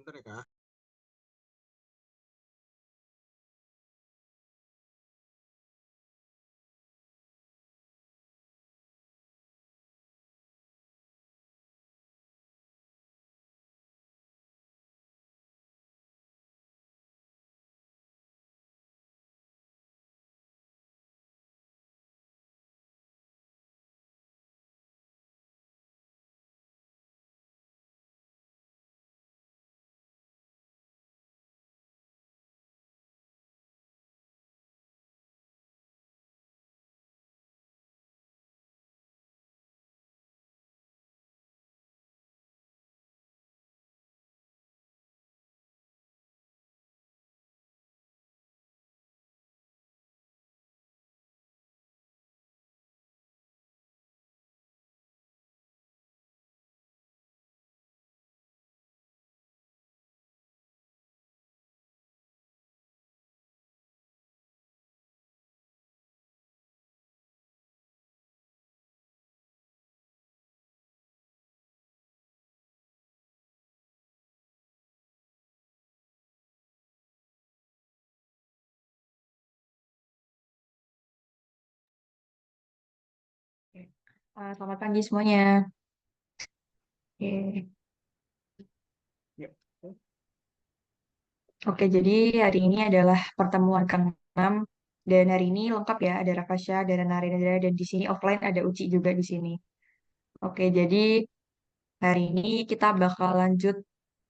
Bentar ya, Kak. Oke. Selamat pagi semuanya. Oke, Ya. Oke, jadi hari ini adalah pertemuan ke-6 dan hari ini lengkap ya, ada Rakasha, ada Narendra dan di sini offline ada Uci juga di sini. Oke, jadi hari ini kita bakal lanjut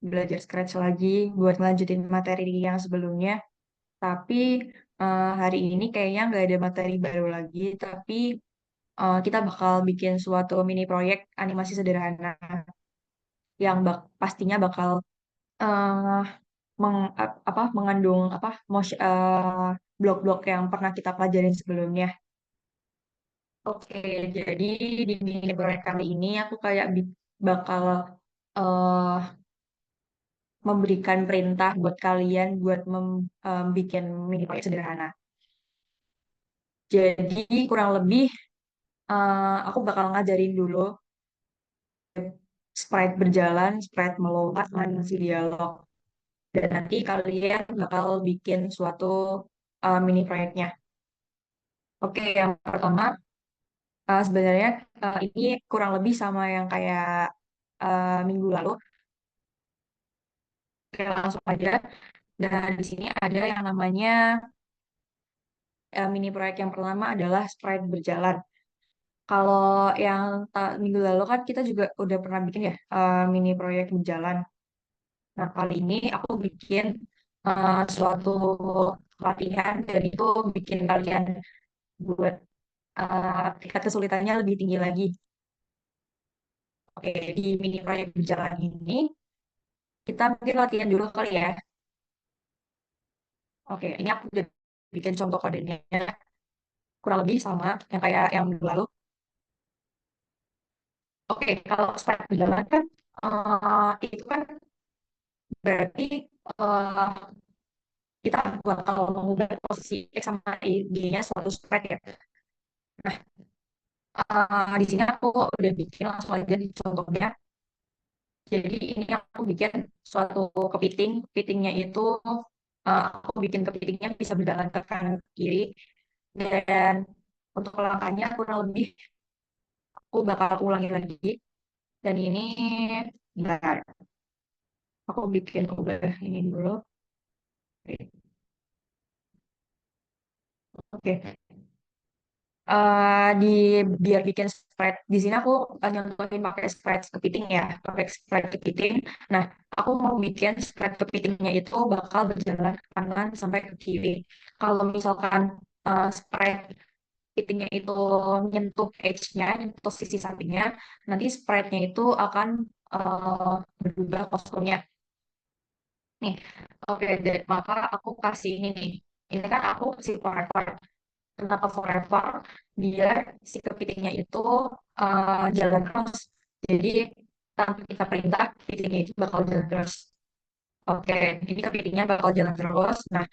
belajar Scratch lagi buat ngelanjutin materi yang sebelumnya. Tapi hari ini kayaknya nggak ada materi baru lagi, tapi kita bakal bikin suatu mini proyek animasi sederhana yang pastinya bakal eh, mengandung blok-blok yang pernah kita pelajarin sebelumnya. Oke, jadi di mini proyek kali ini aku kayak bakal eh, memberikan perintah buat kalian buat bikin mini proyek sederhana. Jadi kurang lebih aku bakal ngajarin dulu sprite berjalan, sprite melompat, animasi dialog. Dan nanti kalian bakal bikin suatu mini proyeknya. Oke, yang pertama sebenarnya ini kurang lebih sama yang kayak minggu lalu. Oke, langsung aja. Dan di sini ada yang namanya mini proyek yang pertama adalah sprite berjalan. Kalau yang minggu lalu kan kita juga udah pernah bikin ya mini proyek berjalan. Nah, kali ini aku bikin suatu latihan dan itu bikin kalian buat tingkat kesulitannya lebih tinggi lagi. Oke, di mini proyek berjalan ini kita mungkin latihan dulu kali ya. Oke, ini aku udah bikin contoh kodenya kurang lebih sama yang kayak yang minggu lalu. Oke, kalau start berjalan kan itu kan berarti eh, kita bakal mengubah posisi X sama Y-nya suatu spread ya. Nah, di sini aku udah bikin langsung aja di contohnya. Jadi ini aku bikin suatu kepiting. Kepitingnya itu aku bikin kepitingnya bisa berjalan ke kanan ke kiri dan untuk langkahnya kurang lebih aku bakal ulangi lagi. Dan ini, bentar, aku bikin ubah ini dulu. Oke, di biar bikin spread di sini aku nyontohin pakai spread kepiting ya, pakai spread kepiting. Nah, aku mau bikin spread kepitingnya itu bakal berjalan ke kanan sampai ke kiri. Kalau misalkan spread kepitingnya itu nyentuh edge-nya, nyentuh sisi sampingnya, nanti spreadnya itu akan berubah posturnya. Nih, oke, maka aku kasih ini nih. Ini kan aku kasih forever. Kenapa forever? Biar si kepitingnya itu jalan terus. Jadi tanpa kita perintah, kepitingnya itu bakal jalan terus. Oke, ini kepitingnya bakal jalan terus. Nah,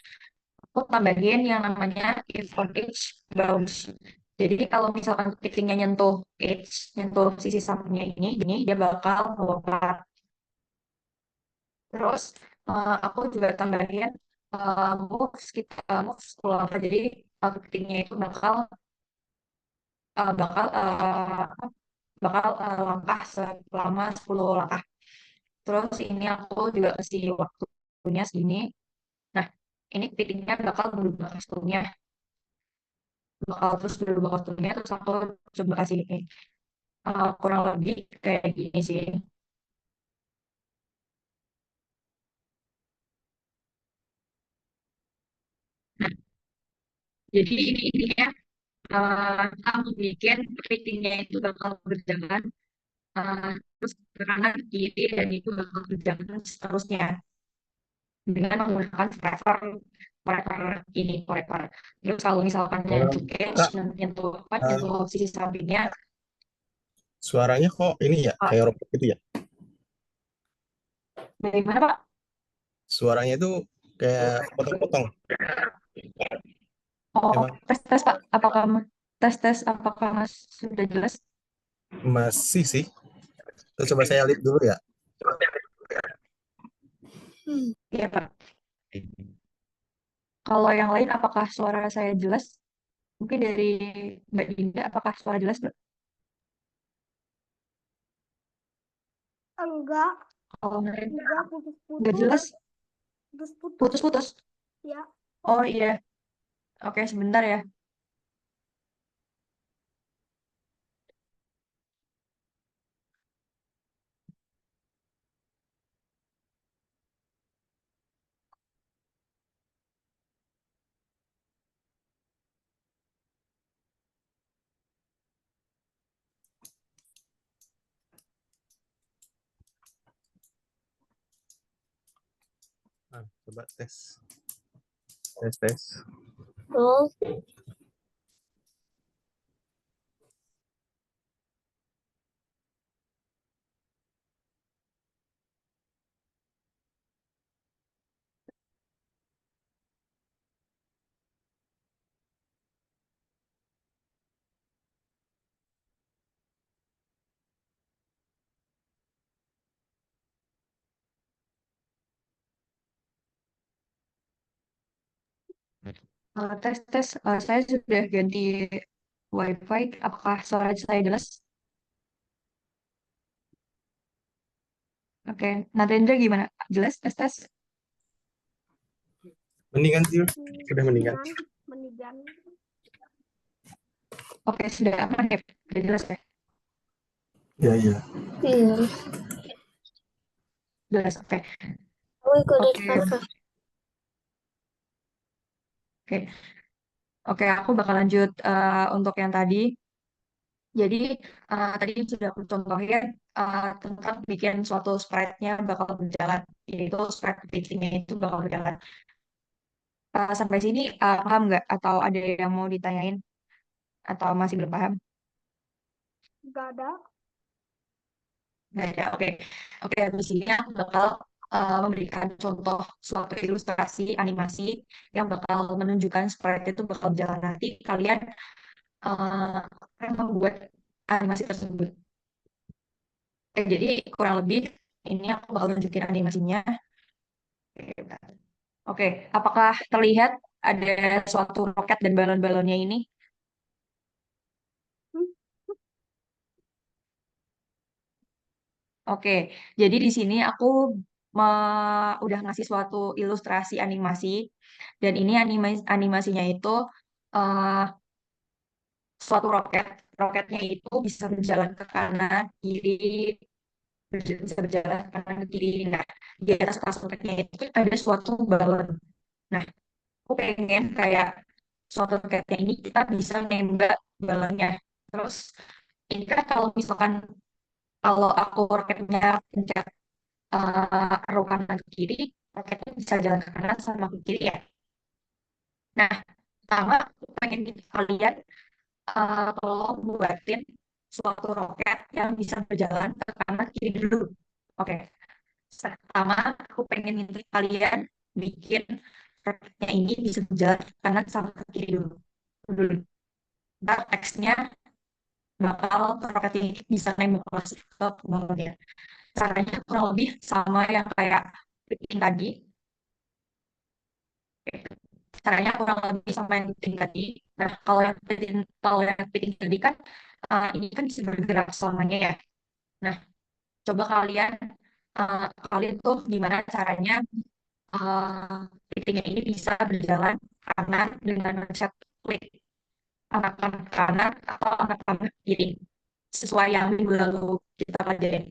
aku tambahin yang namanya if on edge bounce. Jadi kalau misalkan kepitingnya nyentuh edge, nyentuh sisi sampingnya ini dia bakal melompat. Terus aku juga tambahin moves kita moves 10 langkah. Jadi kepitingnya itu eh, bakal eh, bakal langkah selama 10 langkah. Terus ini aku juga kasih waktunya segini. Nah, ini kepitingnya bakal berubah waktunya. Bakal terus berubah waktunya. Terus aku coba kasih ini. Kurang lebih kayak gini sih. Nah, jadi ini ya, kamu bikin kepitingnya itu bakal berjalan terus ke kanan ke kiri dan itu bakal berjalan seterusnya dengan menggunakan forever ini forever. Terus kalau misalkan Eh, nyentuh catch Kak, dan nyentuh apa eh, nyentuh sisi sampingnya, suaranya kok ini ya, ah, kayak robot gitu ya? dari mana Pak? Suaranya itu kayak potong-potong. Oh, Emang tes tes Pak, tes tes apakah Mas sudah jelas? masih sih. Terus coba saya lihat dulu ya. Iya Pak. Kalau yang lain apakah suara saya jelas? Mungkin dari Mbak Dinda apakah suara jelas Mbak? Enggak, Kalau yang lain enggak nggak putus-putus, jelas, putus-putus. putus-putus. Ya, Oh iya, oke sebentar ya. Nah, coba tes. Tes, tes. terus Tes tes, saya sudah ganti WiFi. Apakah suara saya jelas? Oke, Natendra gimana? Jelas tes tes? Mendingan sih, sudah mendingan. mendingan, mendingan. Oke, sudah aman ya? Sudah jelas ya? Ya, ya. Iya, Jelas, oke. aku ikutin Oke, kakak. oke. Oke, aku bakal lanjut untuk yang tadi. Jadi, tadi sudah aku contohin tentang bikin suatu sprite-nya bakal berjalan. Yaitu sprite kepitingnya itu bakal berjalan. Sampai sini paham nggak? Atau ada yang mau ditanyain? Atau masih belum paham? Enggak ada. Nggak ada, oke. Oke, habis ini aku bakal memberikan contoh suatu ilustrasi animasi yang bakal menunjukkan sprite itu bakal jalan nanti. Kalian akan membuat animasi tersebut. Jadi kurang lebih ini aku bakal tunjukin animasinya. Oke, bentar. Oke, apakah terlihat ada suatu roket dan balon-balonnya ini? Hmm, Oke, jadi di sini aku udah ngasih suatu ilustrasi animasi dan ini animasinya itu eh, suatu roket. Roketnya itu bisa berjalan ke kanan, kiri, bisa berjalan ke kanan, ke kiri. Nah, di atas atas roketnya itu ada suatu balon. Nah, aku pengen kayak suatu roketnya ini kita bisa nembak balonnya. Terus ini kan kalau misalkan kalau aku roketnya pencet arrow kanan ke kiri, roketnya bisa jalan ke kanan sama ke kiri ya. Nah, pertama aku pengen minta kalian tolong buatin suatu roket yang bisa berjalan ke kanan kiri dulu. Oke, pertama aku pengen minta kalian bikin roketnya ini bisa berjalan ke kanan sama ke kiri dulu. Dulu. Ntar teksnya bakal roket ini bisa nembak langsung ke pembangunnya. Caranya kurang lebih sama yang kayak kepiting tadi. Caranya kurang lebih sama yang kepiting tadi. Nah, kalau yang kepiting tadi kan ini kan bisa bergerak selamanya ya. Nah, coba kalian tuh gimana caranya kepitingnya ini bisa berjalan kanan dengan mencet klik anak-anak kanan atau anak-anak kiri sesuai yang minggu lalu kita pelajarin.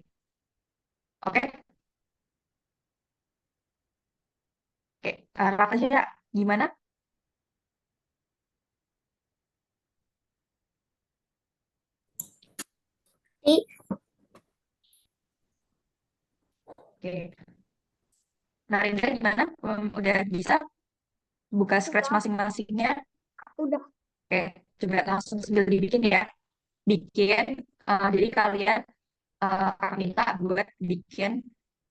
Oke, oke. Kak Asia, gimana? I, Oke. Nah, Rindra gimana? Udah bisa buka Scratch udah, masing-masingnya? udah. Oke, coba langsung sambil dibikin ya. Bikin, jadi kalian Kak minta buat bikin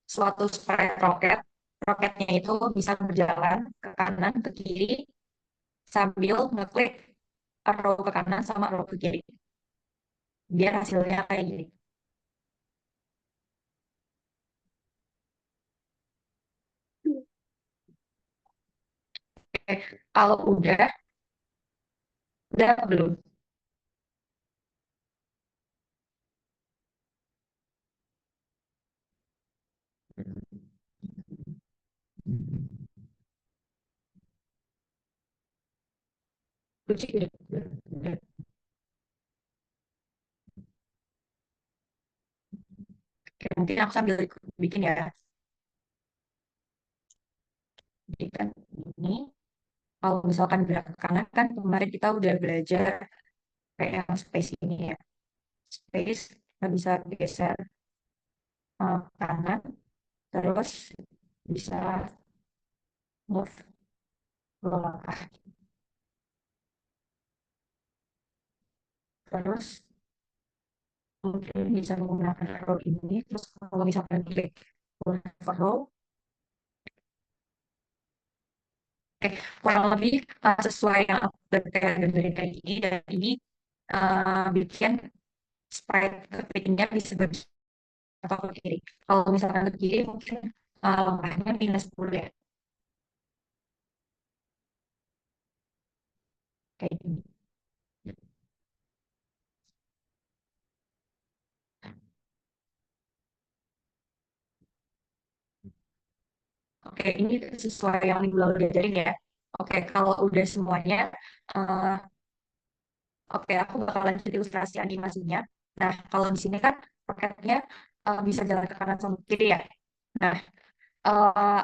suatu sprite roket. Roketnya itu bisa berjalan ke kanan, ke kiri, sambil ngeklik arrow ke kanan sama arrow ke kiri. Biar hasilnya kayak gini. Oke, kalau udah apa belum? Lucu ya? Oke, mungkin aku sambil bikin ya. Jadi kan ini, kalau misalkan gerak ke kanan kan kemarin kita udah belajar kayak yang space ini ya. Space kita bisa geser kanan, terus bisa move dua langkah. Terus mungkin bisa menggunakan arrow ini. Terus kalau misalkan klik arrow, kurang lebih sesuai yang aku kayak gambarin kayak gini. Dan ini bikin sprite kepitingnya bisa bergerak atau ke kiri. Kalau misalkan ke kiri mungkin langkahnya -10 ya. Kayak gini. Oke, ini sesuai yang Ibu Laura diajarin ya. Oke, kalau udah semuanya, eh, oke, aku bakal lanjut ilustrasi animasinya. Nah, kalau di sini kan roketnya bisa jalan ke kanan sama kiri ya. Nah,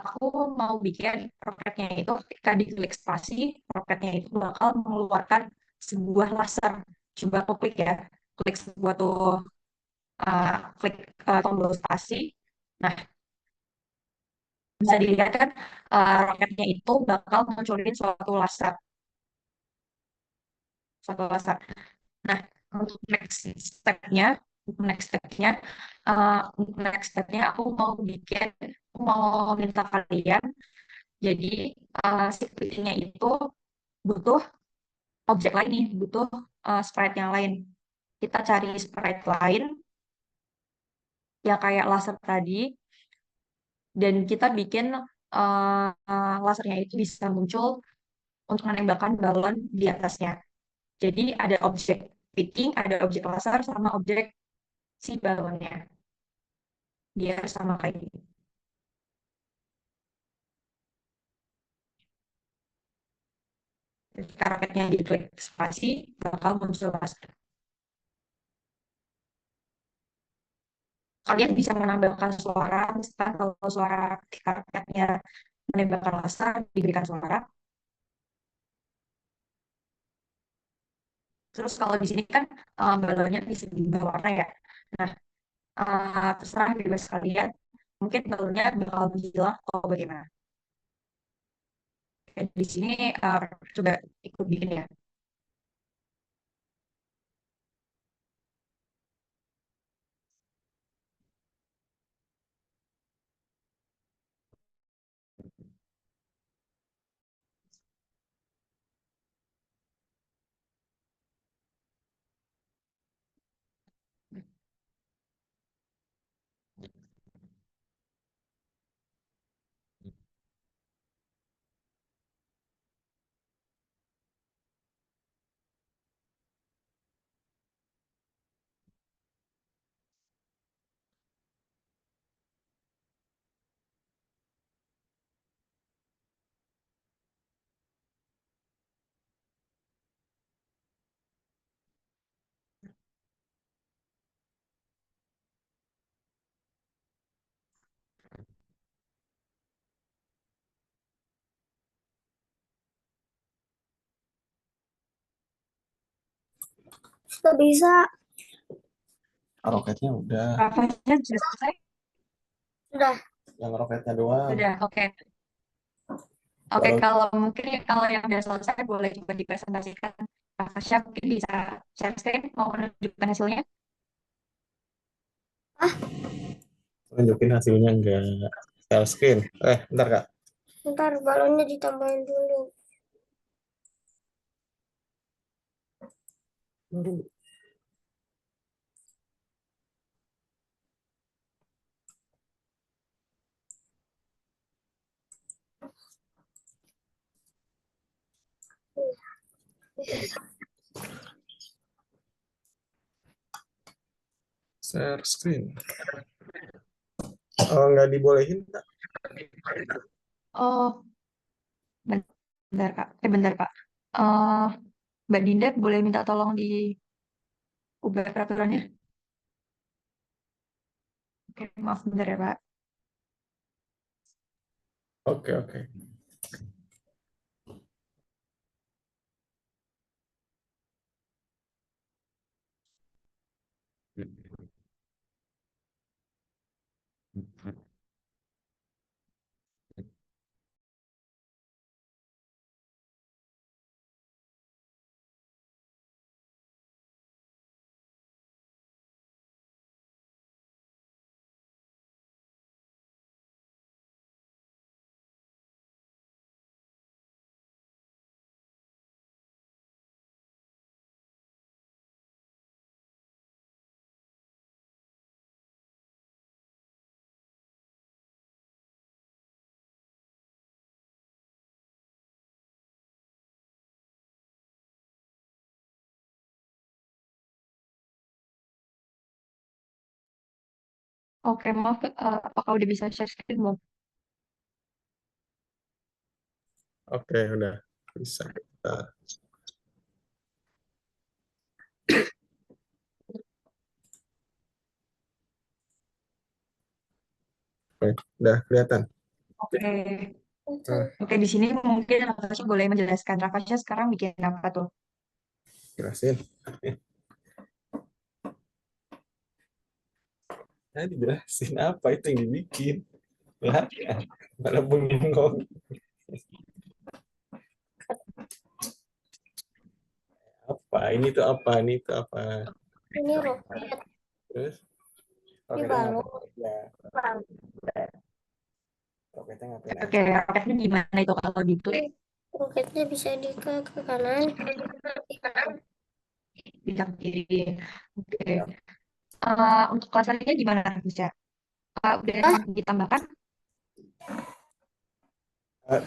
aku mau bikin roketnya itu ketika diklik spasi, roketnya itu bakal mengeluarkan sebuah laser. Coba aku klik ya, klik sebuah tuh, klik tombol spasi. Nah, bisa dilihat kan roketnya itu bakal munculin suatu laser. Nah, untuk next stepnya aku mau minta kalian, jadi si kucingnya itu butuh objek lain nih, butuh sprite yang lain. Kita cari sprite lain yang kayak laser tadi, dan kita bikin lasernya itu bisa muncul untuk menembakkan balon di atasnya. Jadi ada objek picking, ada objek laser, sama objek si balonnya. Biar sama kayak gini. Ketika raketnya diklik spasi, bakal muncul laser. Kalian bisa menambahkan suara, misalkan kalau suara ketika raketnya menembakkan laser, diberikan suara. Terus kalau di sini kan balonnya bisa diubah warna ya. Nah, terserah bebas kalian. Mungkin balonnya bakal menghilang atau bagaimana. Oke, di sini coba ikut bikin ya. Nggak bisa. Roketnya udah. Rafanya sudah selesai? Udah. Yang roketnya doang. Sudah, oke. Oke, Baru. kalau mungkin kalau yang sudah selesai boleh coba dipresentasikan. Raffasya mungkin bisa share screen mau menunjukkan hasilnya. Tunjukin hasilnya enggak. Share screen. Bentar Kak. Ntar balonnya ditambahin dulu. Baru. Share screen. Oh, nggak dibolehin Kak. Oh, bentar Kak. Bentar Kak. Eh, Mbak Dinda boleh minta tolong diubah peraturannya? Oke, maaf bentar ya Pak. Oke, oke. Oke, maaf. Apakah udah bisa share screen belum? Oke, udah bisa. Oke, udah kelihatan. Oke. Nah, Oke, di sini mungkin Raffasya boleh menjelaskan. Raffasya sekarang bikin apa tuh? jelasin. Nah, dijelasin apa itu yang dibikin. Lah, mana bengong. Apa? Ini tuh apa? Ini tuh apa? Ini roket. Terus Ini roketnya balon. ngapain aja? Roketnya ngapain Oke, aja? roketnya gimana itu kalau gitu? Roketnya bisa ke kanan. Bidang kiri. Oke. Ya. Untuk lasernya gimana bisa? Udah Ah, ditambahkan?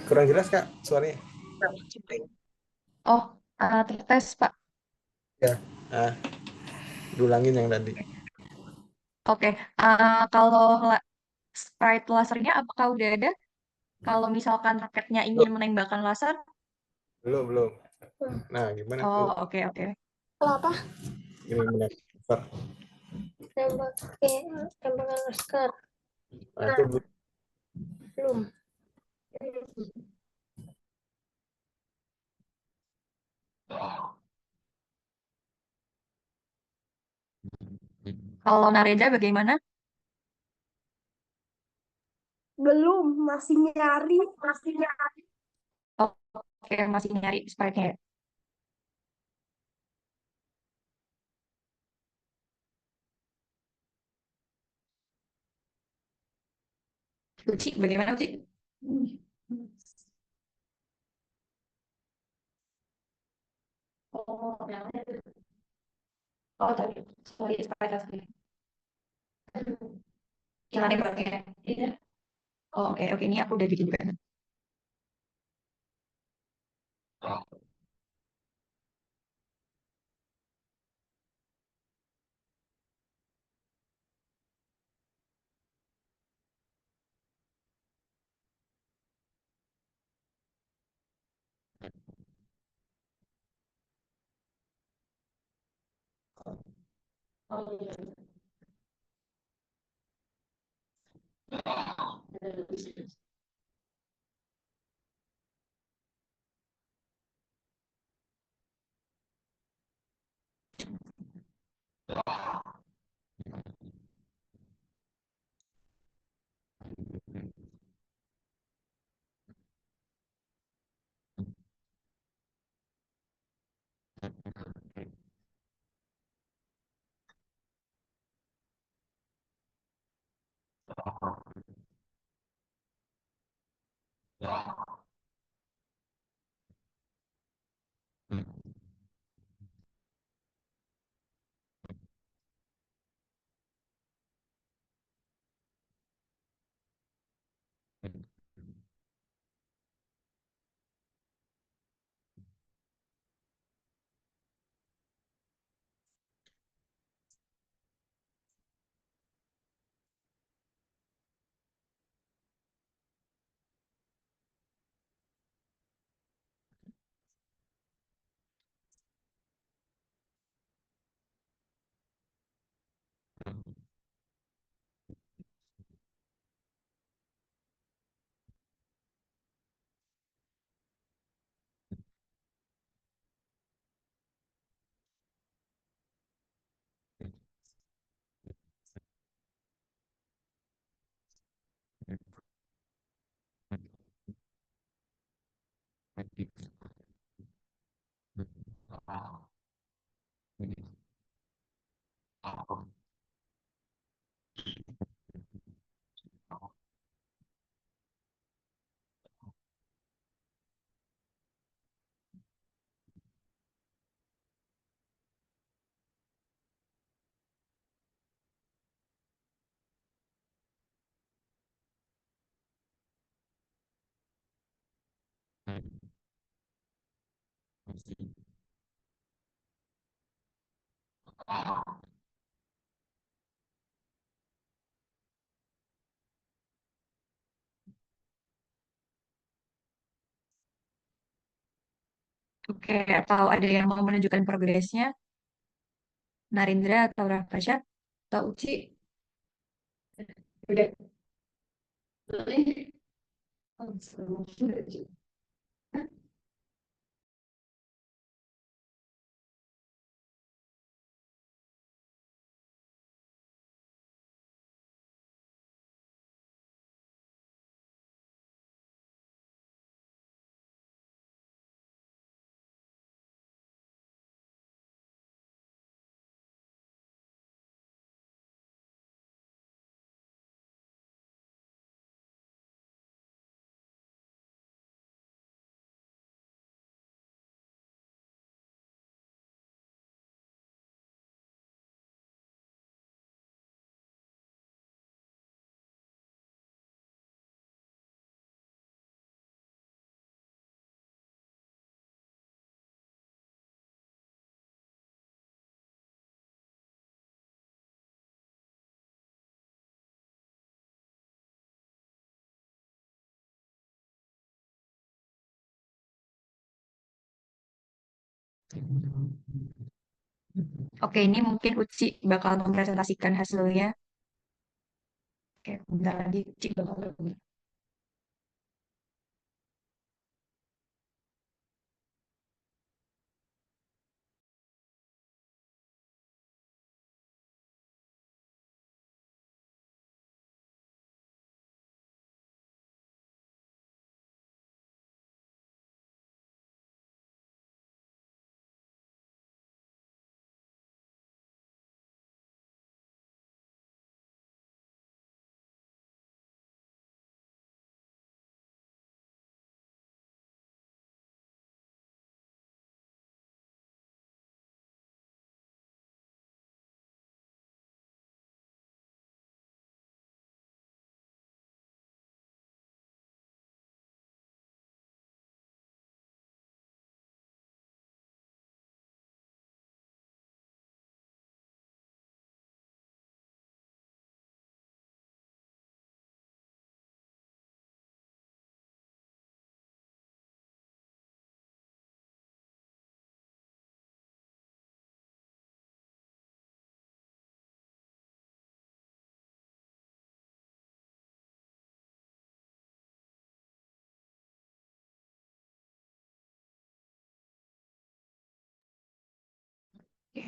Kurang jelas Kak suaranya. Oh, tertes Pak. Ya. Ah, Dulangin yang tadi. Oke. Kalau sprite lasernya apakah udah ada? Kalau misalkan roketnya ingin Belum, menembakkan laser? belum, belum. Nah, gimana tuh? Oh, oke oke. kalau apa? Gini benar. Tembak tembakan laser. Nah, itu belum. Belum. Kalau Nareda bagaimana? Belum, masih nyari. Oh, oke, masih nyari sprite-nya ya. Uci, bagaimana Uci? Oh, oh tadi, sorry, sprite asli. Yang aneh banget ya. Iya. Oh, oke, oke, ini aku udah bikin juga. Oh, iya. Oke, atau ada yang mau menunjukkan progresnya? Narindra atau Rafasya atau Uci? Udah. Boleh. Oh, sudah, Ci. Oke, ini mungkin Uci bakal mempresentasikan hasilnya. Oke, bentar lagi Uci bakal. Oke,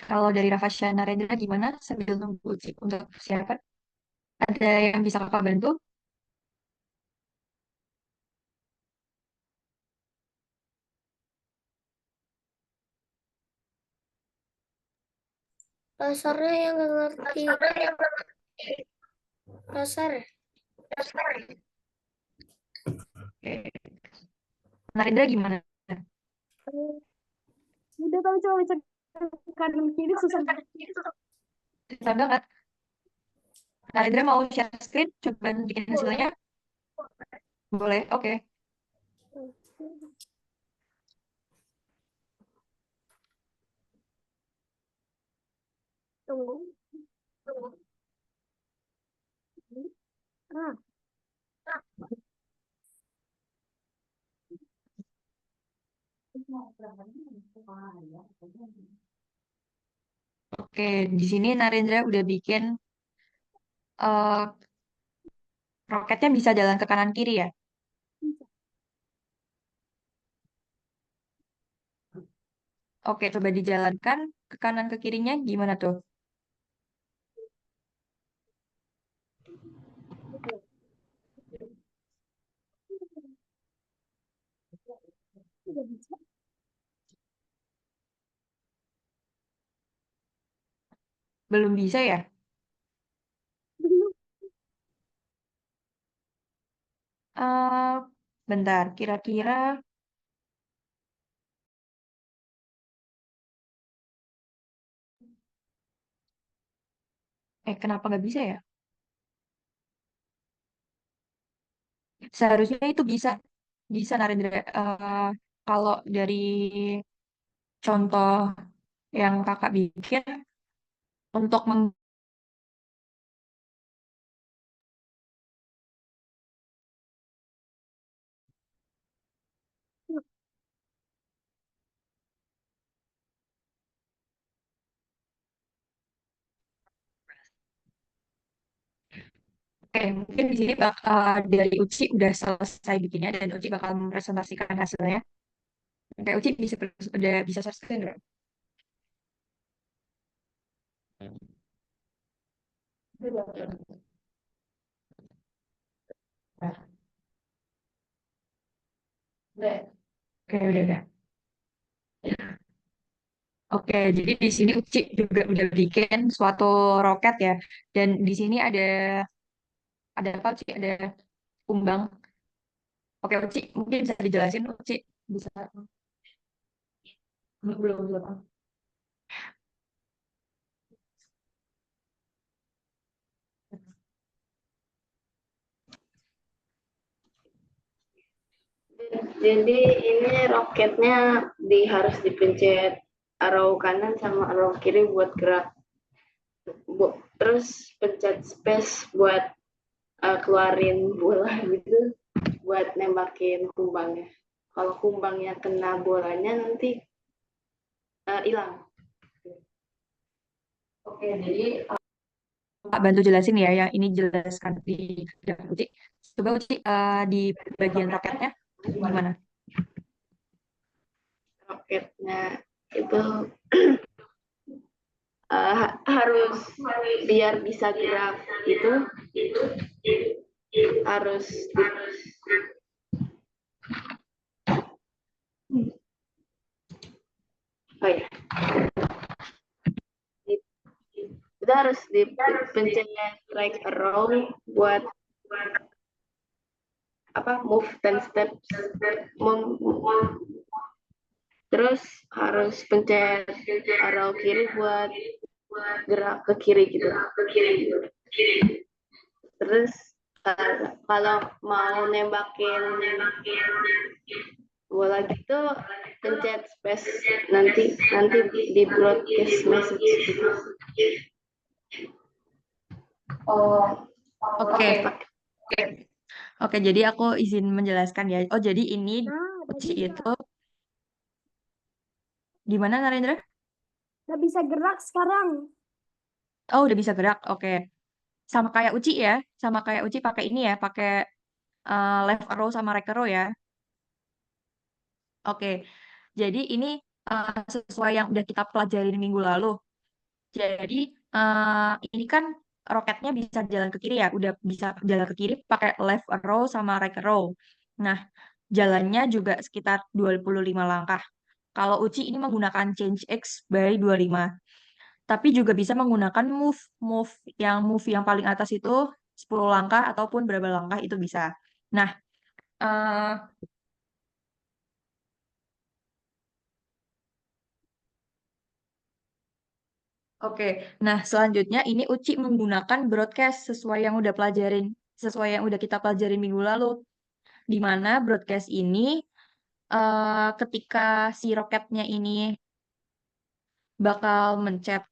kalau dari Rafasya Narendra gimana sambil nunggu Uci untuk persiapan? Ada yang bisa kakak bantu? Dasarnya yang nggak ngerti. Dasar. Oke. Narendra gimana? Udah tahu coba baca kanan kiri susah. Susah banget. Narendra mau share screen? Coba bikin hasilnya. Boleh, oke. Tunggu. Ah, Oke, di sini Narendra udah bikin eh, roketnya bisa jalan ke kanan kiri ya. Oke, coba dijalankan ke kanan ke kirinya gimana tuh? udah bisa. Belum bisa ya? Belum. eh Bentar, kira-kira kenapa nggak bisa ya? Seharusnya itu bisa, bisa Narendra. Kalau dari contoh yang kakak bikin untuk Oke, mungkin di sini dari Uci udah selesai bikinnya dan Uci bakal mempresentasikan hasilnya. Oke, Uci udah bisa share screen nggak? Oke, udah. Oke, jadi di sini Uci juga udah bikin suatu roket ya. Dan di sini ada apa Uci? Ada kumbang. Oke, Uci mungkin bisa dijelasin Uci bisa belum. Jadi ini roketnya harus dipencet arrow kanan sama arrow kiri buat gerak. Terus pencet space buat keluarin bola gitu buat nembakin kumbangnya. Kalau kumbangnya kena bolanya nanti hilang. Oke, jadi Kak bantu jelasin ya, yang ini jelaskan di grafik Uci. Coba Uci di bagian roketnya gimana? Roketnya itu harus biar bisa gerak itu harus oh ya, kita harus dipencet right arrow buat move 10 steps. Terus harus pencet arrow kiri buat gerak ke kiri gitu. Terus kalau mau nembakin bola gitu pencet space nanti di broadcast message gitu. Oke. Oke, jadi aku izin menjelaskan ya. Oh, jadi ini Udah Uci bisa. itu gimana Narendra? Udah bisa gerak sekarang. Oh, udah bisa gerak. Oke. Sama kayak Uci ya. Sama kayak Uci pakai ini ya, pakai left arrow sama right arrow ya. Oke. Jadi ini sesuai yang udah kita pelajarin minggu lalu. Jadi ini kan roketnya bisa jalan ke kiri ya, udah bisa jalan ke kiri pakai left arrow sama right arrow. Nah, jalannya juga sekitar 25 langkah. Kalau Uci ini menggunakan change X by 25. tapi juga bisa menggunakan move yang paling atas itu 10 langkah ataupun berapa langkah itu bisa. Nah, eh, oke. Nah, selanjutnya ini Uci menggunakan broadcast sesuai yang udah kita pelajarin minggu lalu, di mana broadcast ini ketika si roketnya ini bakal mencet.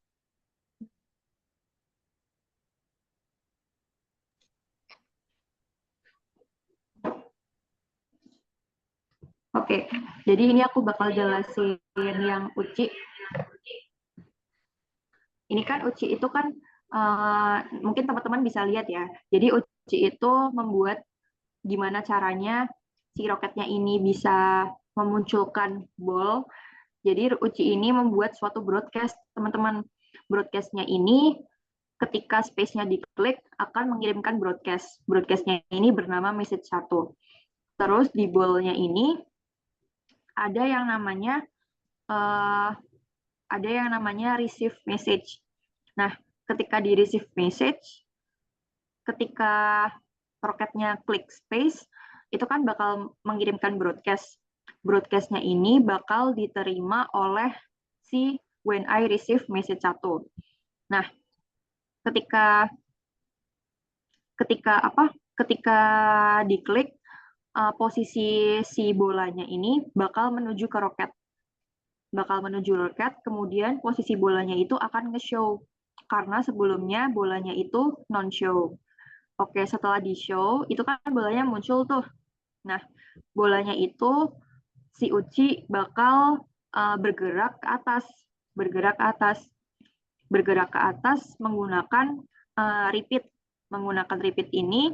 Oke, jadi ini aku bakal jelasin yang Uci. Ini kan Uci itu kan mungkin teman-teman bisa lihat ya. Jadi Uci itu membuat gimana caranya si roketnya ini bisa memunculkan ball. Jadi Uci ini membuat suatu broadcast, teman-teman. Broadcastnya ini ketika space-nya diklik akan mengirimkan broadcast. Broadcastnya ini bernama message 1. Terus di ball-nya ini ada yang namanya uh, receive message. Nah, ketika di receive message, ketika roketnya klik space, itu kan bakal mengirimkan broadcast. Broadcastnya ini bakal diterima oleh si when I receive message 1. Nah, ketika ketika apa? Ketika diklik, posisi si bolanya ini bakal menuju ke roket. Kemudian posisi bolanya itu akan nge-show. Karena sebelumnya bolanya itu non-show. Oke, setelah di-show, itu kan bolanya muncul tuh. Nah, bolanya itu si Uci bakal bergerak ke atas. Bergerak ke atas menggunakan repeat. Menggunakan repeat ini,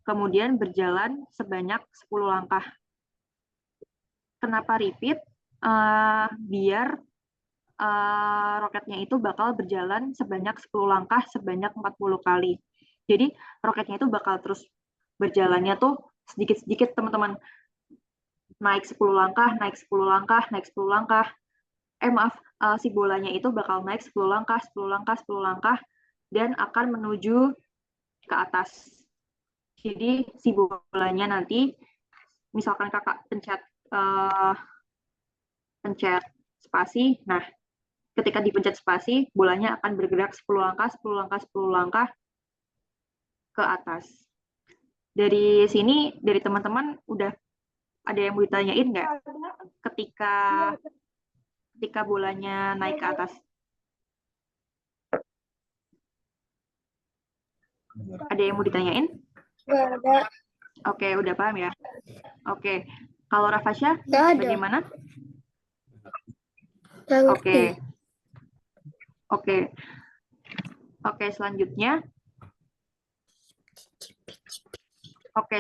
kemudian berjalan sebanyak 10 langkah. Kenapa repeat? Biar roketnya itu bakal berjalan sebanyak 10 langkah sebanyak 40 kali. Jadi roketnya itu bakal terus berjalannya tuh sedikit-sedikit teman-teman. Naik 10 langkah, naik 10 langkah, naik 10 langkah. Maaf, si bolanya itu bakal naik 10 langkah, 10 langkah, 10 langkah dan akan menuju ke atas. Jadi si bolanya nanti misalkan kakak pencet spasi, nah ketika dipencet spasi, bolanya akan bergerak 10 langkah, 10 langkah, 10 langkah ke atas. Dari sini, dari teman-teman udah ada yang mau ditanyain nggak? Ketika bolanya naik ke atas. Ada yang mau ditanyain? Nggak ada. Oke, udah paham ya? Oke. Kalau Rafasya, Nggak ada. bagaimana? Nggak ngerti. Oke,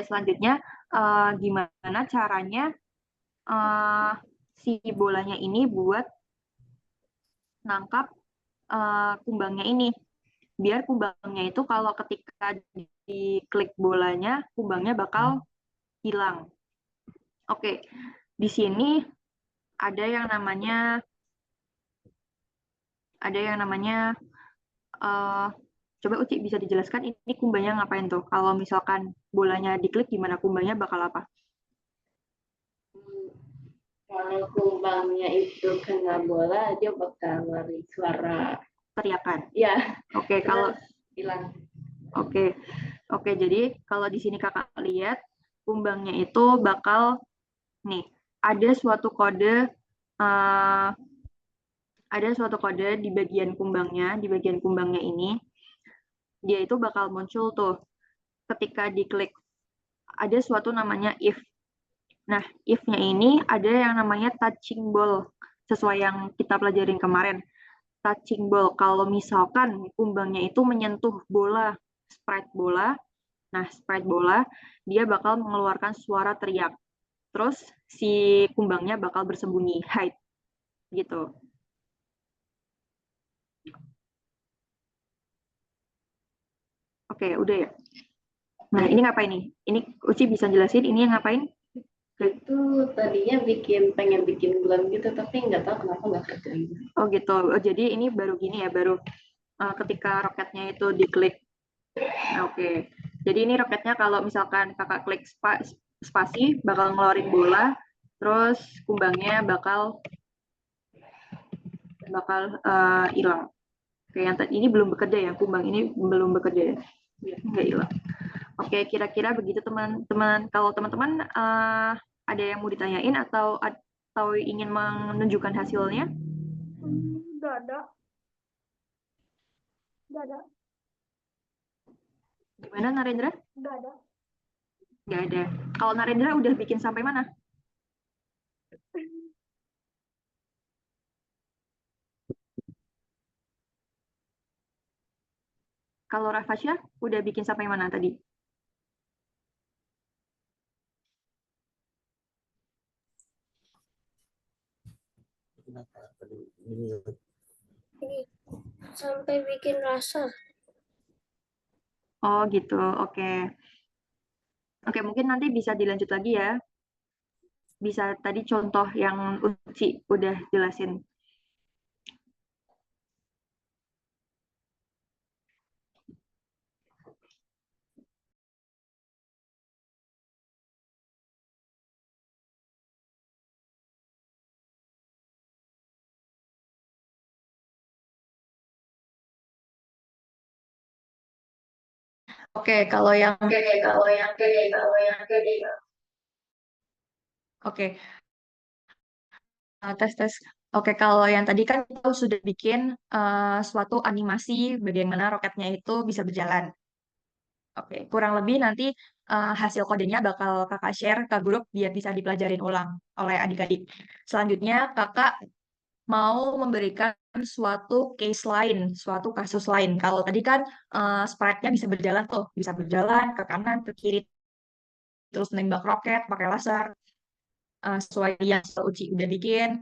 selanjutnya. Gimana caranya si bolanya ini buat nangkap kumbangnya ini. Biar kumbangnya itu kalau ketika diklik bolanya, kumbangnya bakal hilang. Oke, di sini ada yang namanya coba Uci bisa dijelaskan ini kumbangnya ngapain tuh? Kalau misalkan bolanya diklik gimana kumbangnya bakal apa? Kalau kumbangnya itu kena bola, dia bakal ngeluarin suara Teriakan. ya. Oke, kalau Hilang. Oke, jadi kalau di sini kakak lihat kumbangnya itu bakal nih ada suatu kode di bagian kumbangnya ini dia itu bakal muncul tuh ketika diklik ada suatu namanya if. Nah, if-nya ini ada yang namanya touching ball sesuai yang kita pelajarin kemarin. Touching ball kalau misalkan kumbangnya itu menyentuh bola, sprite bola. Nah, sprite bola dia bakal mengeluarkan suara teriak. Terus si kumbangnya bakal bersembunyi, hide gitu. Oke, udah ya. Nah, ini ngapain nih? Ini Uci bisa jelasin ini yang ngapain? Itu tadinya pengen bikin bulan gitu, tapi nggak tahu kenapa nggak kerja gitu. Oh gitu. Oh, jadi ini baru gini ya, baru ketika roketnya itu diklik. Oke. Jadi ini roketnya kalau misalkan kakak klik spasi bakal ngeluarin bola, terus kumbangnya bakal hilang. Oke, yang tadi ini belum bekerja ya, kumbang ini belum bekerja ya, nggak hilang. Oke, kira-kira begitu teman-teman. Kalau teman-teman ada yang mau ditanyain atau ingin menunjukkan hasilnya? Nggak ada. Nggak ada. Gimana Narendra? Nggak ada. Nggak ada. Kalau Narendra udah bikin sampai mana? Kalau Rafasya udah bikin sampai mana tadi? Kenapa tadi ini? Ini sampai bikin rasa. Oh gitu, oke. Oke, mungkin nanti bisa dilanjut lagi ya. Bisa tadi contoh yang Uci udah jelasin. Oke, kalau yang oke, tes tes. Oke, kalau yang tadi kan kita sudah bikin suatu animasi bagaimana roketnya itu bisa berjalan. Oke, kurang lebih nanti hasil kodenya bakal kakak share ke grup biar bisa dipelajarin ulang oleh adik-adik. Selanjutnya kakak mau memberikan suatu case lain, suatu kasus lain. Kalau tadi kan sprite-nya bisa berjalan tuh, bisa berjalan ke kanan, ke kiri, terus nembak roket pakai laser, sesuai yang Uci udah bikin.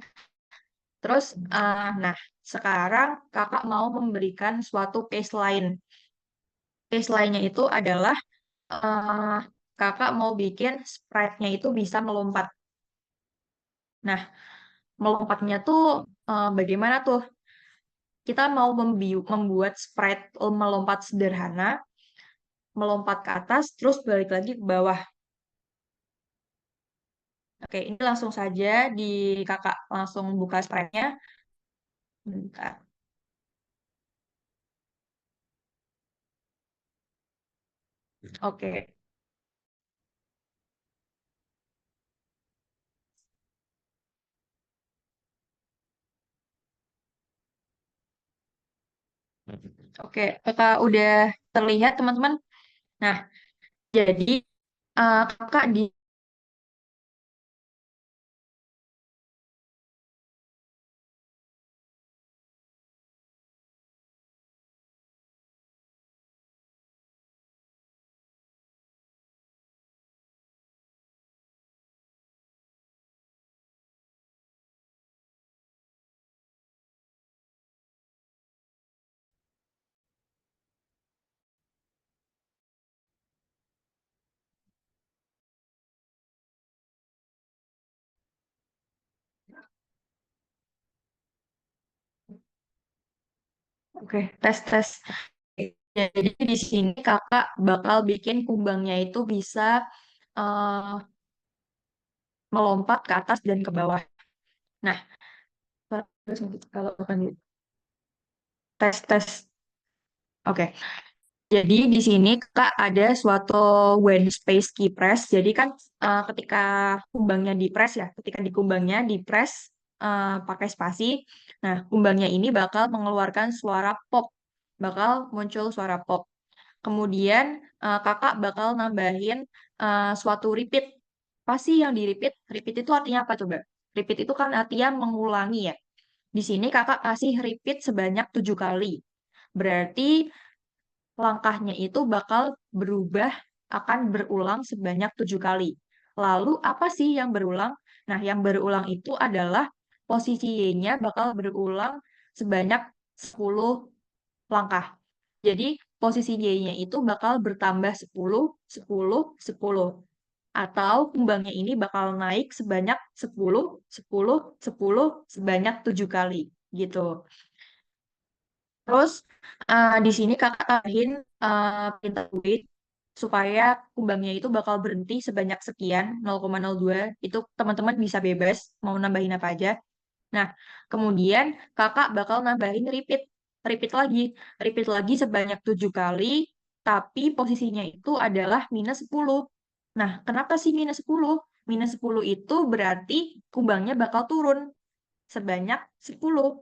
Terus, nah sekarang kakak mau memberikan suatu case lain. Case lainnya itu adalah eh, kakak mau bikin sprite-nya itu bisa melompat. Nah, melompatnya tuh bagaimana tuh? Kita mau membuat sprite melompat sederhana, melompat ke atas, terus balik lagi ke bawah. Oke, ini langsung saja di kakak langsung buka sprite-nya. Bentar. Oke, oke, kakak udah terlihat teman-teman. Nah, jadi kakak di oke, tes tes. Jadi di sini kakak bakal bikin kumbangnya itu bisa eh, melompat ke atas dan ke bawah. Nah, terus kalau akan tes tes. Oke. Jadi di sini Kak ada suatu when space key press. Jadi kan ketika kumbangnya di press ya, ketika di kumbangnya di press pakai spasi, nah kumbangnya ini bakal mengeluarkan suara pop, bakal muncul suara pop. Kemudian Kakak bakal nambahin suatu repeat. Pasti yang di repeat, repeat itu artinya apa coba? Repeat itu kan artinya mengulangi ya. Di sini Kakak kasih repeat sebanyak 7 kali. Berarti langkahnya itu bakal berubah, akan berulang sebanyak 7 kali. Lalu apa sih yang berulang? Nah, yang berulang itu adalah posisi Y-nya bakal berulang sebanyak 10 langkah. Jadi posisi Y-nya itu bakal bertambah 10, 10, 10. atau kumbangnya ini bakal naik sebanyak 10, 10, 10, sebanyak 7 kali gitu. Terus di sini kakak tambahin perintah wait supaya kumbangnya itu bakal berhenti sebanyak sekian 0,02. Itu teman-teman bisa bebas mau nambahin apa aja. Nah, kemudian kakak bakal nambahin repeat, repeat lagi sebanyak 7 kali, tapi posisinya itu adalah -10. Nah, kenapa sih -10? -10 itu berarti kumbangnya bakal turun sebanyak 10.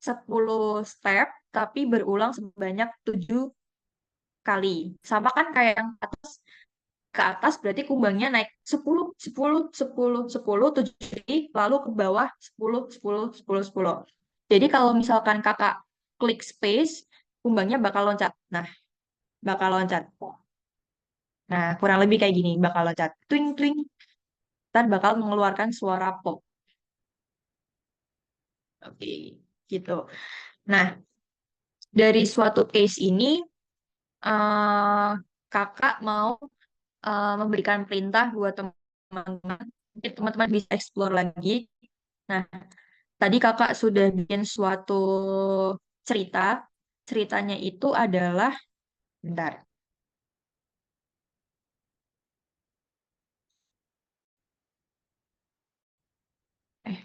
10 step, tapi berulang sebanyak 7 kali. Sama kan kayak yang ke atas berarti kumbangnya naik 10, 10, 10, 10, 7 kali, lalu ke bawah 10, 10, 10, 10. Jadi kalau misalkan kakak klik space, kumbangnya bakal loncat. Nah, bakal loncat. Nah, kurang lebih kayak gini, bakal loncat. Twing, twing. Dan bakal mengeluarkan suara pop. Oke, gitu. Nah, dari suatu case ini, eh, kakak mau memberikan perintah buat teman-teman. Mungkin teman-teman bisa explore lagi. Nah, tadi kakak sudah bikin suatu cerita. Ceritanya itu adalah, bentar, eh,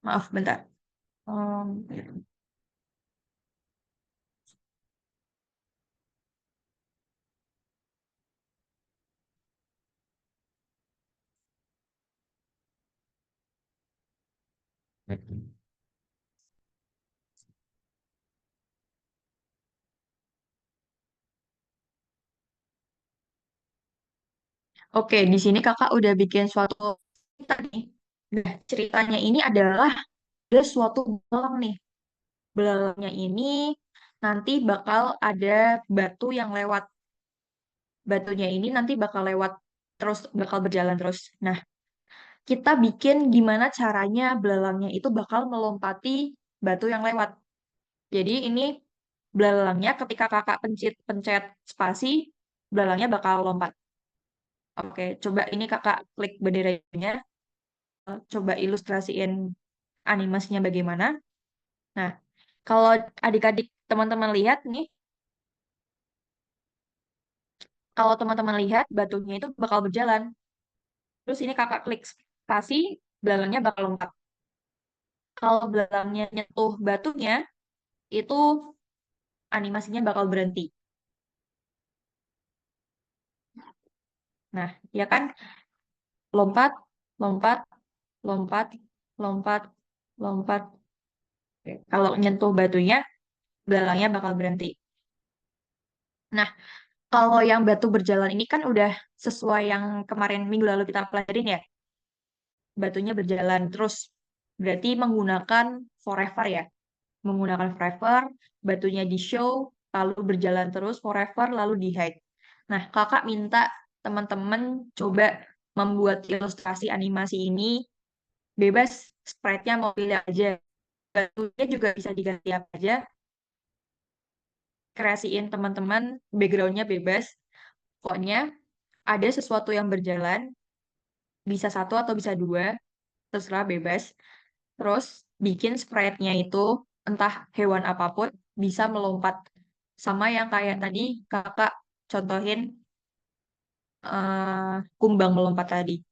maaf, bentar. Oke, di sini kakak udah bikin suatu cerita nih. Nah, ceritanya ini adalah ada suatu belang nih. Belalangnya ini nanti bakal ada batu yang lewat. Batunya ini nanti bakal lewat terus, bakal berjalan terus. Nah, kita bikin gimana caranya belalangnya itu bakal melompati batu yang lewat. Jadi ini belalangnya ketika kakak pencet spasi, belalangnya bakal lompat. Oke, coba ini kakak klik benderanya, coba ilustrasiin animasinya bagaimana. Nah, kalau adik-adik teman-teman lihat nih, kalau teman-teman lihat batunya itu bakal berjalan. Terus ini kakak klik spasi, belalangnya bakal lompat. Kalau belalangnya nyentuh batunya, itu animasinya bakal berhenti. Nah, ya kan? Lompat, lompat, lompat, lompat, lompat. Oke, kalau nyentuh batunya, belalangnya bakal berhenti. Nah, kalau yang batu berjalan ini kan udah sesuai yang kemarin minggu lalu kita pelajarin ya. Batunya berjalan terus. Berarti menggunakan forever ya. Menggunakan forever, batunya di show, lalu berjalan terus forever, lalu di hide. Nah, kakak minta teman-teman coba membuat ilustrasi animasi ini bebas, sprite-nya mau pilih aja. Batunya juga bisa diganti apa aja. Kreasiin teman-teman, background-nya bebas. Pokoknya ada sesuatu yang berjalan, bisa satu atau bisa dua, terserah bebas. Terus bikin sprite-nya itu entah hewan apapun bisa melompat. Sama yang kayak tadi kakak contohin kumbang melompat tadi.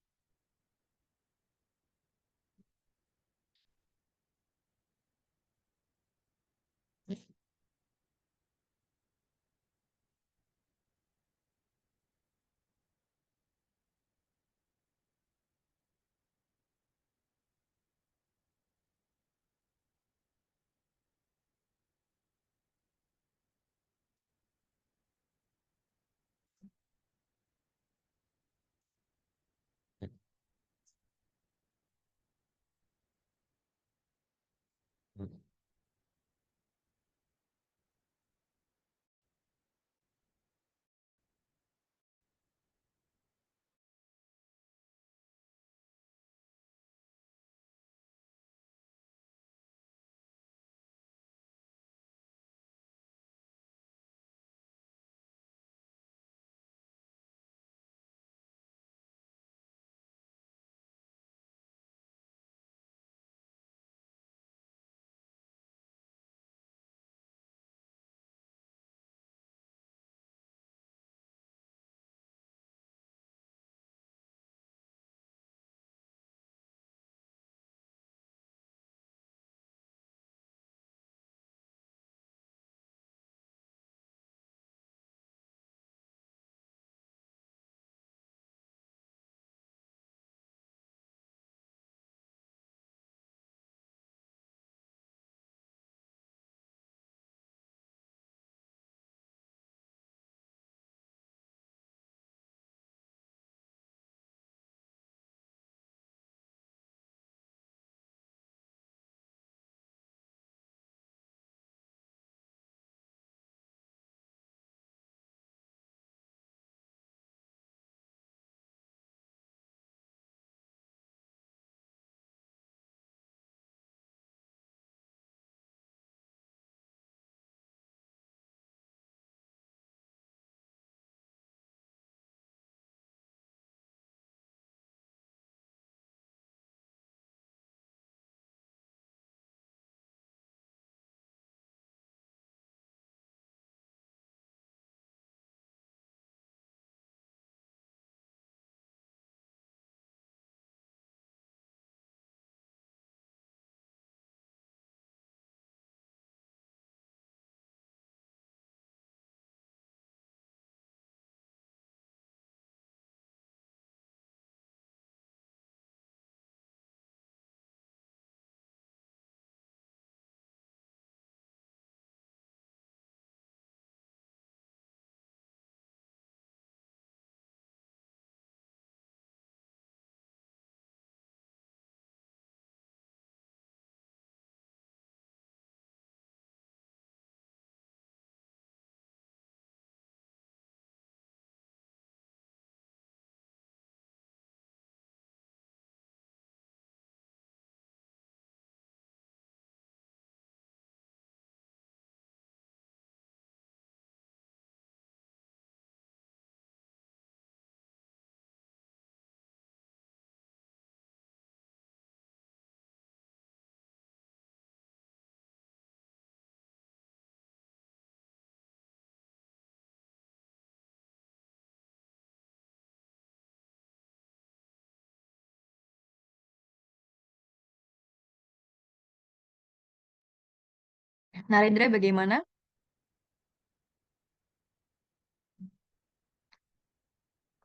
Narendra bagaimana?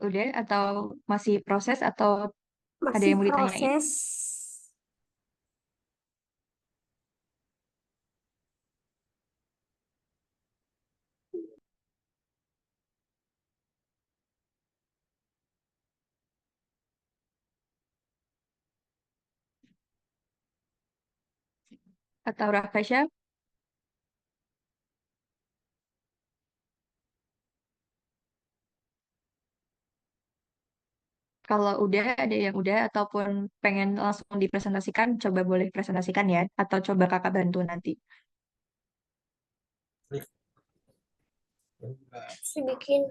Udah atau masih proses atau ada Masih yang mau ditanyain? proses. Atau Rakasha? Kalau udah ada yang udah ataupun pengen langsung dipresentasikan, coba boleh presentasikan ya. Atau coba kakak bantu nanti. Terus bikin.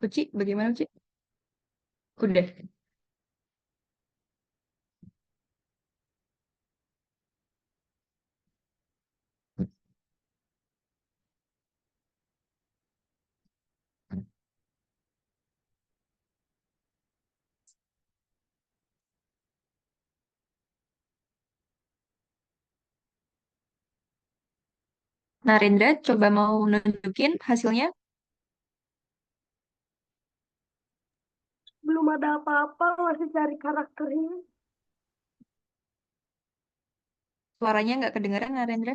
Uci, bagaimana Uci? Udah. Narendra, coba mau nunjukin hasilnya. Belum ada apa-apa, masih cari karakternya. Suaranya nggak kedengeran, Narendra.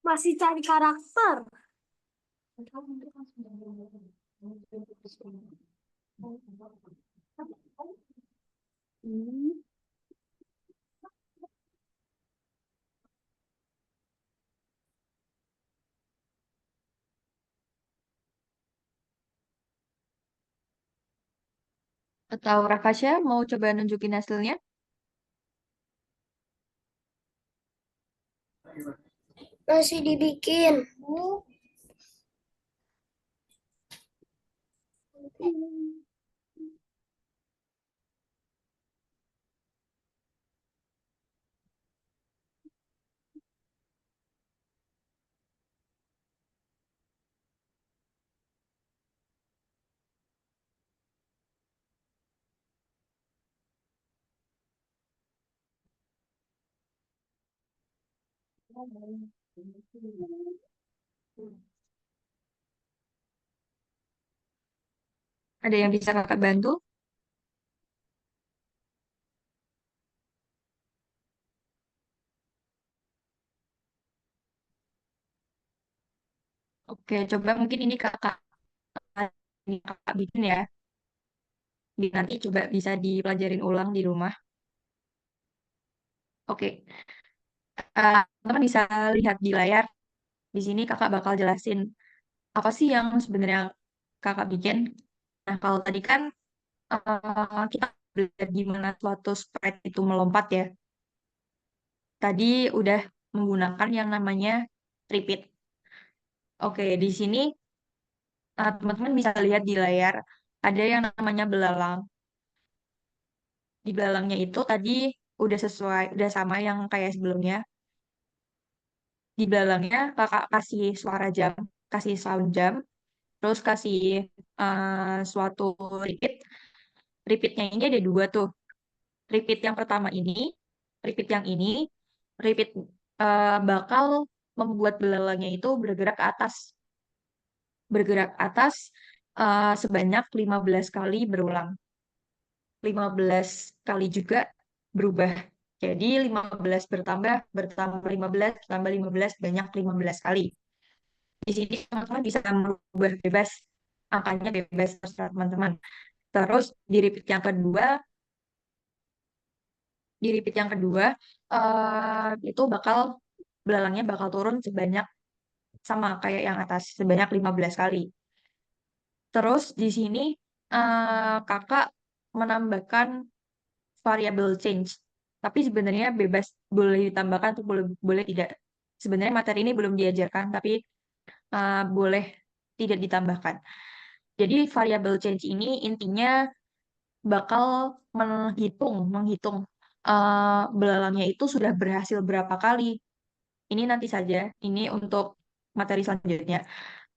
Masih cari karakter. Hmm. Atau Rakasha mau coba nunjukin hasilnya? Masih dibikin. Ada yang bisa kakak bantu? Oke, coba mungkin ini kakak bikin ya. Nanti coba bisa dipelajarin ulang di rumah. Oke, teman bisa lihat di layar. Di sini kakak bakal jelasin apa sih yang sebenarnya kakak bikin. Nah, kalau tadi kan kita belajar gimana suatu sprite itu melompat ya. Tadi udah menggunakan yang namanya repeat. Oke, di sini teman-teman bisa lihat di layar ada yang namanya belalang. Di belalangnya itu tadi udah sama yang kayak sebelumnya. Di belalangnya kakak kasih suara jam, kasih sound jam, terus kasih suatu repeat. Repeatnya ini ada dua tuh. Repeat yang pertama ini, repeat yang ini, repeat bakal membuat belalangnya itu bergerak ke atas. Bergerak atas sebanyak 15 kali berulang. 15 kali juga berubah. Jadi 15 bertambah, bertambah 15, tambah 15, banyak 15 kali. Di sini teman-teman bisa merubah bebas, angkanya bebas terserah teman-teman. Terus di repeat yang kedua itu belalangnya bakal turun sebanyak sama kayak yang atas, sebanyak 15 kali. Terus di sini kakak menambahkan variable change. Tapi sebenarnya bebas boleh ditambahkan atau boleh boleh tidak. Sebenarnya materi ini belum diajarkan, tapi boleh tidak ditambahkan. Jadi variable change ini intinya bakal menghitung belalangnya itu sudah berhasil berapa kali. Ini nanti saja, ini untuk materi selanjutnya.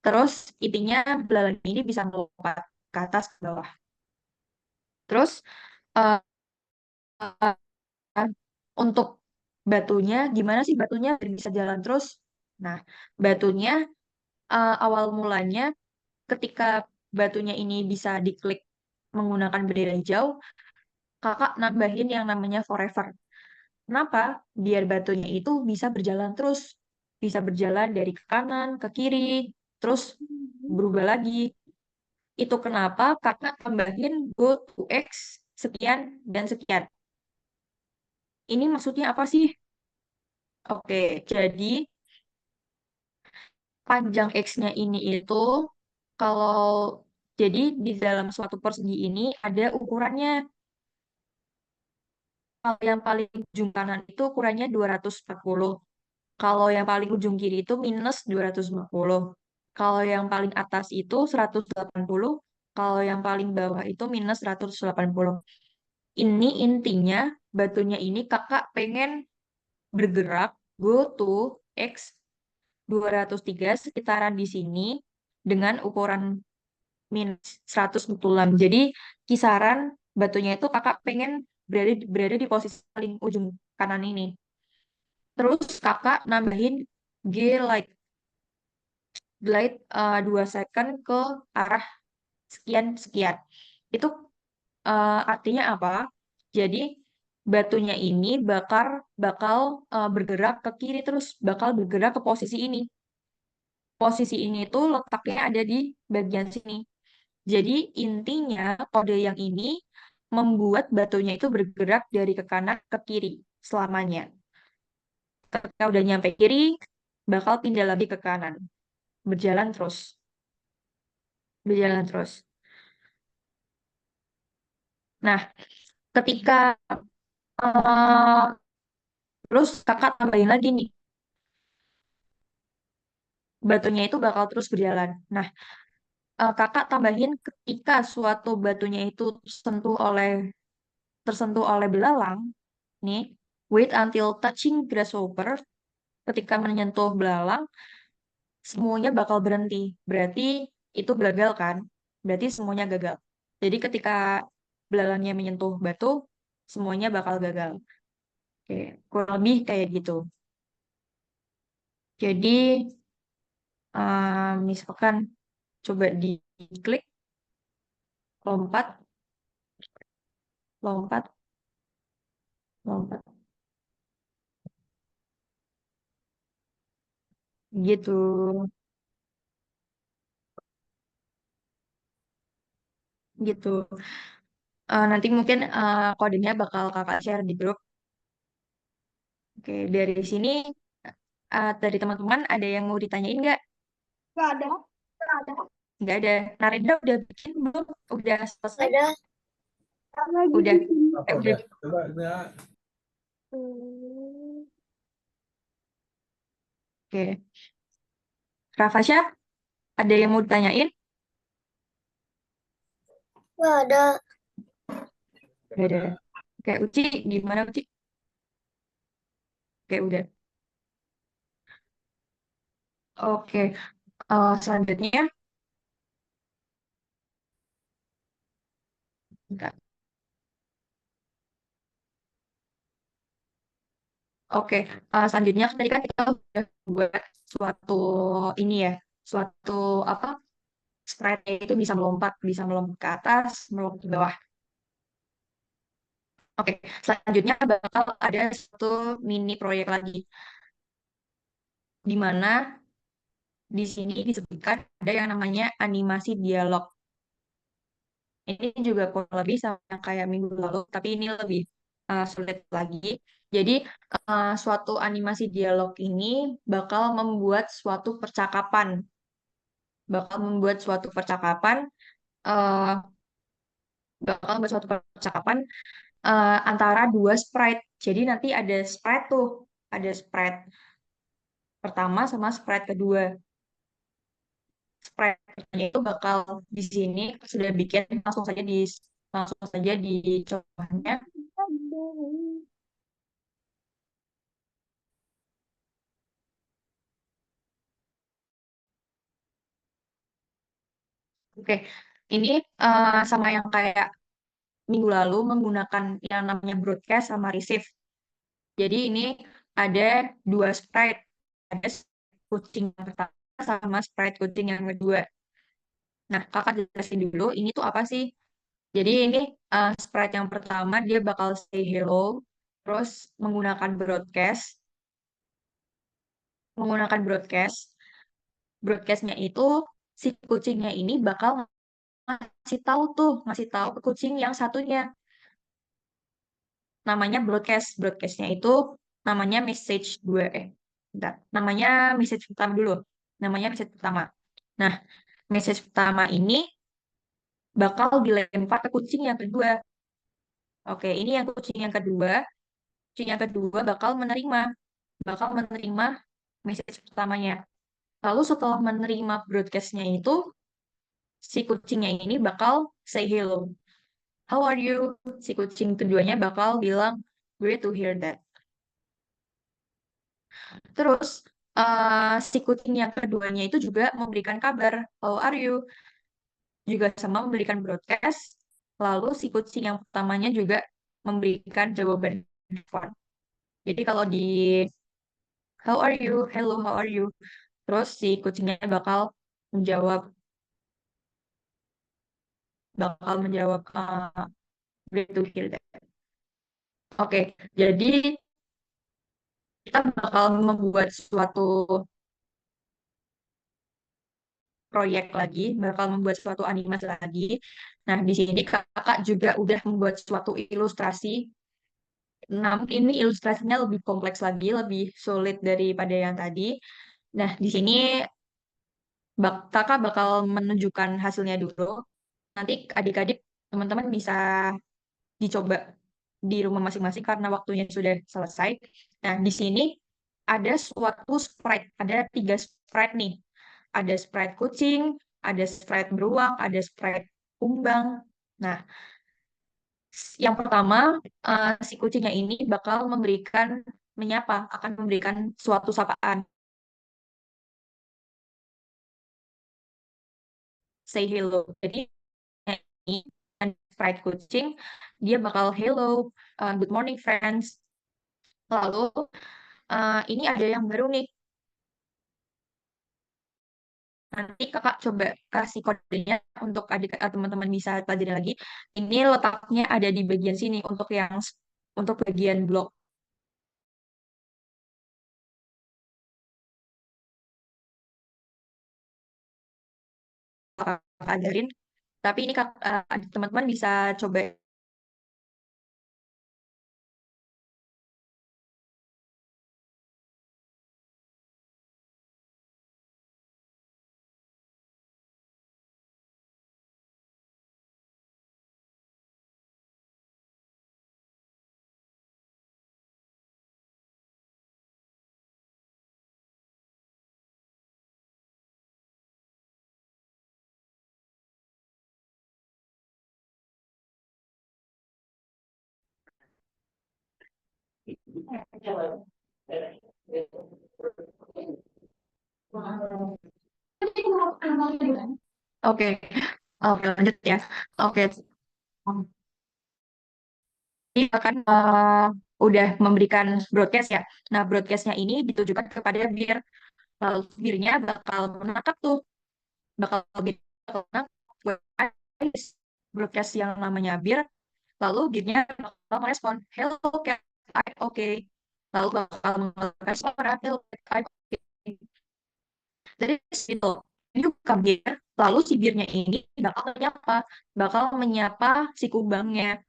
Terus intinya belalang ini bisa melompat ke atas ke bawah. Terus eh, untuk batunya, gimana sih batunya biar bisa jalan terus? Nah, batunya awal mulanya ketika batunya ini bisa diklik menggunakan bendera hijau, kakak nambahin yang namanya forever. Kenapa? Biar batunya itu bisa berjalan terus. Bisa berjalan dari ke kanan, ke kiri, terus berubah lagi. Itu kenapa kakak tambahin go to X sekian dan sekian. Ini maksudnya apa sih? Oke, jadi panjang X-nya ini itu kalau jadi di dalam suatu persegi ini ada ukurannya. Kalau yang paling ujung kanan itu ukurannya 240. Kalau yang paling ujung kiri itu minus 250. Kalau yang paling atas itu 180. Kalau yang paling bawah itu minus 180. Ini intinya batunya ini kakak pengen bergerak go to X 203 sekitaran di sini dengan ukuran minus 146. Jadi kisaran batunya itu kakak pengen berada di posisi paling ujung kanan ini. Terus kakak nambahin glide glide 2 second ke arah sekian sekian. Itu artinya apa? Jadi batunya ini bakal bergerak ke kiri terus bakal bergerak ke posisi ini. Posisi ini tuh letaknya ada di bagian sini. Jadi intinya kode yang ini membuat batunya itu bergerak dari ke kanan ke kiri selamanya. Ketika udah nyampe kiri, bakal pindah lagi ke kanan. Berjalan terus. Berjalan terus. Nah, ketika eh, terus kakak tambahin lagi nih, batunya itu bakal terus berjalan. Nah, kakak tambahin ketika suatu batunya itu tersentuh oleh belalang, nih, wait until touching grasshopper, ketika menyentuh belalang, semuanya bakal berhenti. Berarti itu gagal kan? Berarti semuanya gagal. Jadi ketika belalangnya menyentuh batu, semuanya bakal gagal. Oke, kurang lebih kayak gitu. Jadi misalkan coba diklik, lompat, lompat, lompat, gitu, gitu. Nanti mungkin kodenya bakal kakak share di grup. Oke, dari sini dari teman-teman ada yang mau ditanyain nggak? Nggak ada. Nggak ada. Nggak ada. Narendra udah bikin belum? Udah selesai? Ada. Lagi Udah. bikin. Apa Udah. udah? Coba ya. Hmm. Oke. Rafasya, ada yang mau ditanyain? Nggak ada. Gak ada. Kayak Uci, gimana Uci? Kayak udah. Oke, selanjutnya. Bentar. Oke, selanjutnya tadi kan kita udah buat suatu ini ya, suatu apa? Sprite itu bisa melompat ke atas, melompat ke bawah. Oke, selanjutnya bakal ada satu mini proyek lagi, di mana di sini disebutkan ada yang namanya animasi dialog. Ini juga kurang lebih sama yang kayak minggu lalu, tapi ini lebih sulit lagi. Jadi, suatu animasi dialog ini bakal membuat suatu percakapan, bakal membuat suatu percakapan, eh, bakal membuat suatu percakapan antara dua sprite. Jadi nanti ada sprite tuh, ada sprite pertama sama sprite kedua. Sprite-nya itu bakal di sini sudah bikin langsung saja dicobanya. Oke, ini sama yang kayak minggu lalu menggunakan yang namanya broadcast sama receive. Jadi ini ada dua sprite, ada kucing yang pertama sama sprite kucing yang kedua. Nah, kakak jelasin dulu, ini tuh apa sih? Jadi ini sprite yang pertama dia bakal say hello, terus menggunakan broadcast, menggunakan broadcast. Broadcastnya itu si kucingnya ini bakal ngasih tahu ke kucing yang satunya. Namanya broadcast. Broadcastnya itu namanya message 2. Bentar. Namanya message pertama dulu. Namanya message pertama. Nah, message pertama ini bakal dilempar ke kucing yang kedua. Oke, ini yang kucing yang kedua. Kucing yang kedua bakal menerima message pertamanya. Lalu setelah menerima broadcastnya itu, si kucingnya ini bakal say hello. How are you? Si kucing keduanya bakal bilang, great to hear that. Terus si kucing yang keduanya itu juga memberikan kabar, how are you? Juga sama memberikan broadcast. Lalu si kucing yang pertamanya juga memberikan jawaban respon. Jadi kalau di how are you? Hello, how are you? Terus si kucingnya menjawab menjawab great to hear that. Oke, jadi kita bakal membuat suatu proyek lagi, bakal membuat suatu animasi lagi. Nah, di sini kakak juga udah membuat suatu ilustrasi. Nah, ini ilustrasinya lebih kompleks lagi, lebih sulit daripada yang tadi. Nah, di sini kakak bakal menunjukkan hasilnya dulu. Nanti adik-adik, teman-teman bisa dicoba di rumah masing-masing karena waktunya sudah selesai. Nah, di sini ada suatu sprite, ada 3 sprite nih. Ada sprite kucing, ada sprite beruang, ada sprite kumbang. Nah, yang pertama, si kucingnya ini bakal akan memberikan suatu sapaan, say hello. Jadi, ini sprite kucing, dia bakal hello, good morning friends. Lalu, ini ada yang baru nih. Nanti kakak coba kasih kodenya untuk teman-teman bisa pelajari lagi. Ini letaknya ada di bagian sini untuk bagian blok. Kakak ajarin. Tapi ini teman-teman bisa coba Oke, oke lanjut ya. Oke, ini akan udah memberikan broadcast ya. Nah, broadcastnya ini ditujukan kepada bir. Lalu birnya bakal menangkap tuh, bakal menangkap broadcast yang namanya bir. Lalu birnya bakal merespon, hello cat, I'm okay. Lalu bakal mengeluarkan suara, hello cat, I'm okay. Dari situ, ini bukan bir. Lalu si birnya ini bakal menyapa si kubangnya.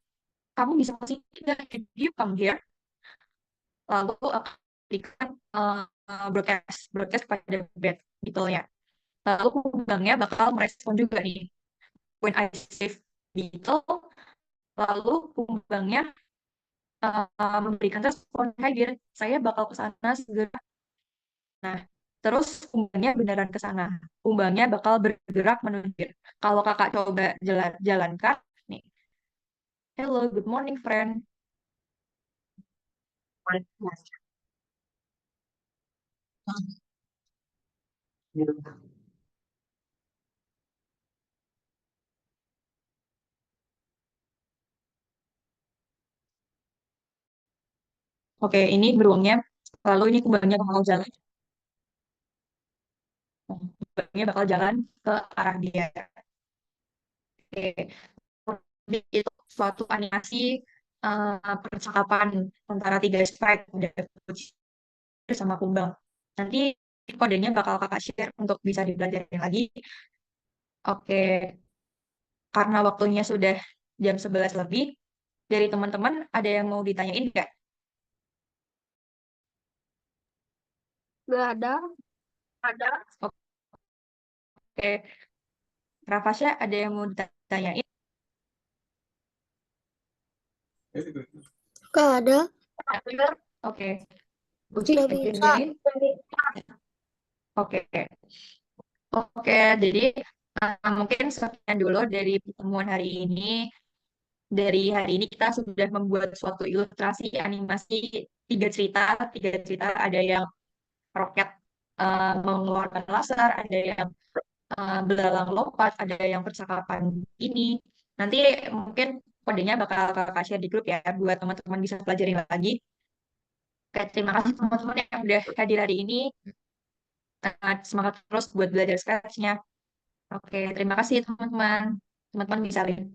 Kamu bisa kasih tidak, you come here. Lalu akan berikan broadcast broadcast pada bed gitu ya. Lalu kubangnya bakal merespon juga nih. When I save gitu, lalu kubangnya memberikan respon, hai dir, saya bakal ke sana segera. Nah, terus kumbangnya beneran ke sana. Kumbangnya bakal bergerak menuju dir. Kalau kakak coba jalankan, nih, hello, good morning, friend. Oke, ini beruangnya. Lalu ini kumbangnya bakal jalan. Kumbangnya bakal jalan ke arah dia. Oke. Itu suatu animasi percakapan antara tiga sprite dari kucing sama kumbang. Nanti kodenya bakal kakak share untuk bisa dipelajari lagi. Oke, karena waktunya sudah jam 11 lebih, dari teman-teman ada yang mau ditanyain nggak? Nggak ada. Ada. Oke, Rafasya ada yang mau ditanyain? Nggak ada. Oke, Uci Udah ada yang bisa. ditanyain? Oke, oke, jadi mungkin sekian dulu dari pertemuan hari ini. Dari hari ini kita sudah membuat suatu ilustrasi animasi tiga cerita ada yang roket mengeluarkan laser, ada yang belalang lompat, ada yang percakapan ini. Nanti mungkin kodenya bakal kakak share di grup ya, buat teman-teman bisa pelajarin lagi. Oke, terima kasih teman-teman yang udah hadir hari ini. Semangat terus buat belajar Scratch-nya. Oke, terima kasih teman-teman. Teman-teman bisa link.